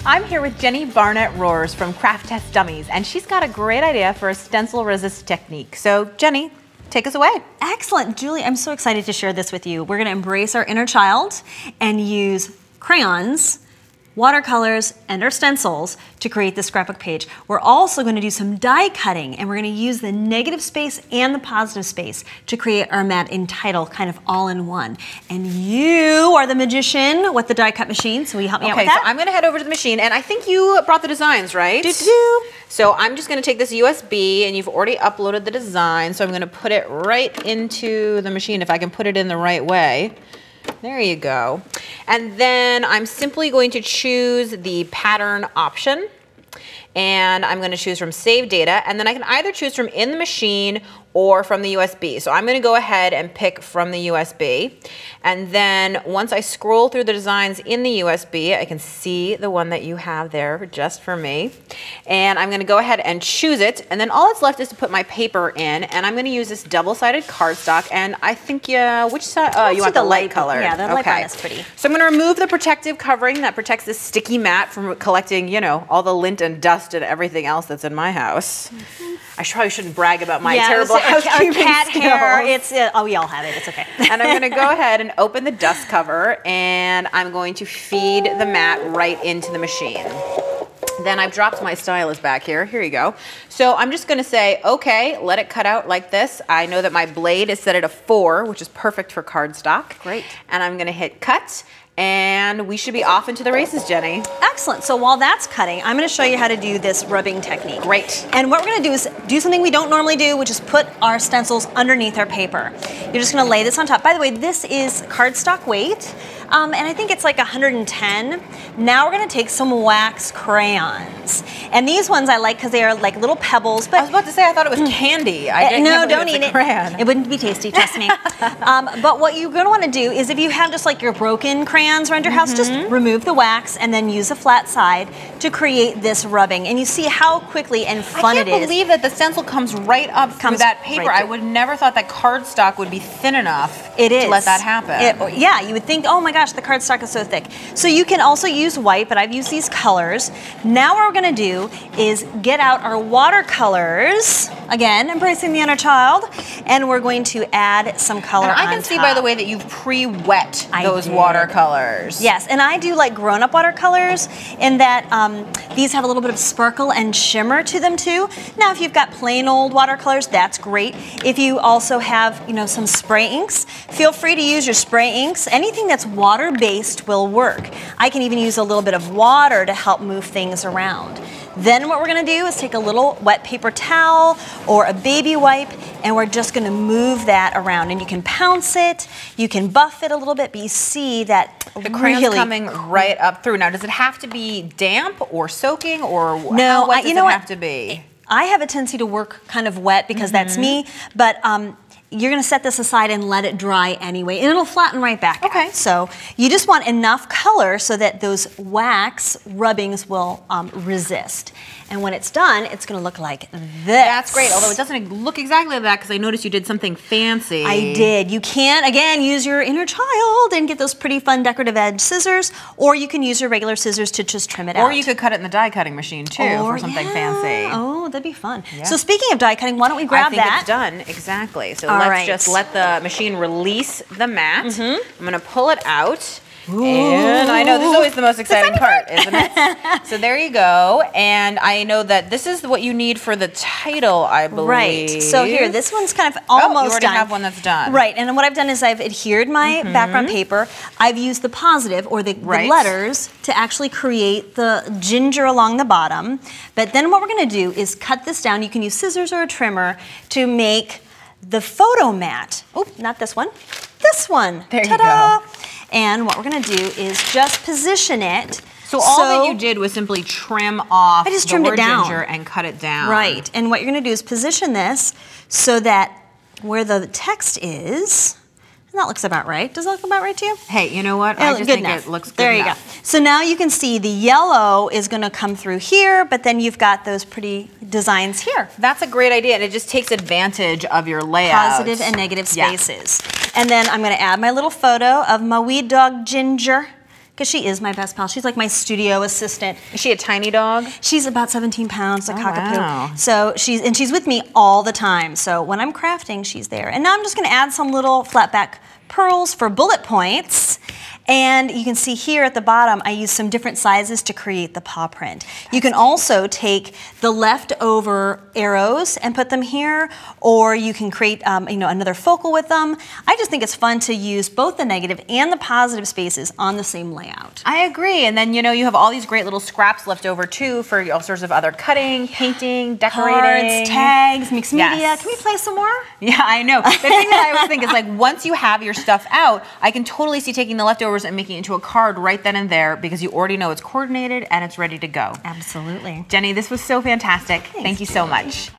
I'm here with Jenny Barnett Rohrs from Craft Test Dummies, and she's got a great idea for a stencil resist technique. So Jenny, take us away. Excellent. Julie, I'm so excited to share this with you. We're going to embrace our inner child and use crayons, watercolors, and our stencils to create the scrapbook page. We're also going to do some die cutting, and we're going to use the negative space and the positive space to create our mat and title kind of all in one. And you are the magician with the die cut machine, so will you help me out with that? So I'm going to head over to the machine, and I think you brought the designs, right? Do-do-do. So I'm just going to take this USB, and you've already uploaded the design, so I'm going to put it right into the machine if I can put it in the right way. There you go. And then I'm simply going to choose the pattern option, and I'm going to choose from Save Data, and then I can either choose from in the machine or from the USB. So I'm going to go ahead and pick from the USB. And then once I scroll through the designs in the USB, I can see the one that you have there just for me. And I'm going to go ahead and choose it. And then all that's left is to put my paper in. And I'm going to use this double-sided cardstock. And I think, which side? Oh, you want the light color. Yeah, the light brown is pretty. So I'm going to remove the protective covering that protects this sticky mat from collecting, you know, all the lint and dust and everything else that's in my house. I probably shouldn't brag about my terrible housekeeping cat skills. Hair. It's oh, we all have it. It's okay. And I'm going to go ahead and open the dust cover, and I'm going to feed the mat right into the machine. Then I've dropped my stylus back here. Here you go. So I'm just going to say, okay, let it cut out like this. I know that my blade is set at a 4, which is perfect for cardstock. Great. And I'm going to hit cut. And we should be off into the races, Jenny. Excellent. So while that's cutting, I'm going to show you how to do this rubbing technique. Great. And what we're going to do is do something we don't normally do, which is put our stencils underneath our paper. You're just going to lay this on top. By the way, this is cardstock weight, and I think it's like 110. Now we're going to take some wax crayons. And these ones I like because they are like little pebbles. But I was about to say, I thought it was candy. No, don't eat it. Crayon. It wouldn't be tasty, trust me. But what you're going to want to do is if you have just like your broken crayons around your house, just remove the wax and then use a flat side to create this rubbing. And you see how quickly and fun it is. I can't believe that the stencil comes right up through that paper. Right, I would never thought that cardstock would be thin enough to let that happen. Yeah, you would think, oh my gosh, the cardstock is so thick. So you can also use white, but I've used these colors. Now what we're going to do is get out our watercolors, again, embracing the inner child, and we're going to add some color on top. And I can see, by the way, that you've pre-wet those watercolors. Yes, and I do like grown-up watercolors in that these have a little bit of sparkle and shimmer to them too. Now, if you've got plain old watercolors, that's great. If you also have, you know, some spray inks, feel free to use your spray inks. Anything that's water-based will work. I can even use a little bit of water to help move things around. Then what we're going to do is take a little wet paper towel or a baby wipe, and we're just going to move that around. And you can pounce it, you can buff it a little bit, but you see that the crayon's coming right up through. Now, does it have to be damp or soaking, or how wet does it have to be? I have a tendency to work kind of wet because that's me, but you're going to set this aside and let it dry anyway, and it'll flatten right back out. So you just want enough color so that those wax rubbings will resist. And when it's done, it's going to look like this. That's great, although it doesn't look exactly like that because I noticed you did something fancy. I did. You can, again, use your inner child and get those pretty fun decorative edge scissors, or you can use your regular scissors to just trim it out. Or you could cut it in the die cutting machine too for something fancy. Oh, that'd be fun. Yeah. So speaking of die cutting, why don't we grab that? It's done, exactly. So let's just let the machine release the mat. I'm going to pull it out. Ooh. And I know this is always the most exciting part, isn't it? So there you go. And I know that this is what you need for the title, I believe. Right. So here, this one's kind of almost done. You already have one that's done. Right. And what I've done is I've adhered my background paper. I've used the positive, or the letters, to actually create the ginger along the bottom. But then what we're going to do is cut this down. You can use scissors or a trimmer to make the photo mat. Oh, not this one. This one. There you go. And what we're going to do is just position it. So all that you did was simply trim off the word ginger and cut it down. Right. And what you're going to do is position this so that where the text is, and that looks about right. Does that look about right to you? Hey, you know what? I just think it looks good enough. There you go. So now you can see the yellow is going to come through here, but then you've got those pretty designs here. That's a great idea, and it just takes advantage of your layout. Positive and negative spaces. And then I'm going to add my little photo of my wee dog Ginger because she is my best pal. She's like my studio assistant. Is she a tiny dog? She's about 17 pounds, a cockapoo. Wow. So she's with me all the time. So when I'm crafting, she's there. And now I'm just gonna add some little flat back pearls for bullet points. And you can see here at the bottom, I use some different sizes to create the paw print. You can also take the leftover arrows and put them here, or you can create another focal with them. I just think it's fun to use both the negative and the positive spaces on the same layout. I agree. And then, you have all these great little scraps left over too for all sorts of other cutting, painting, decorating. Cards, tags, mixed media. Yes. Can we play some more? Yeah, I know. The thing that I always think is like, once you have your stuff out, I can totally see taking the leftovers and making it into a card right then and there because you already know it's coordinated and it's ready to go. Absolutely. Jenny, this was so fantastic. Thanks, Thank you so much.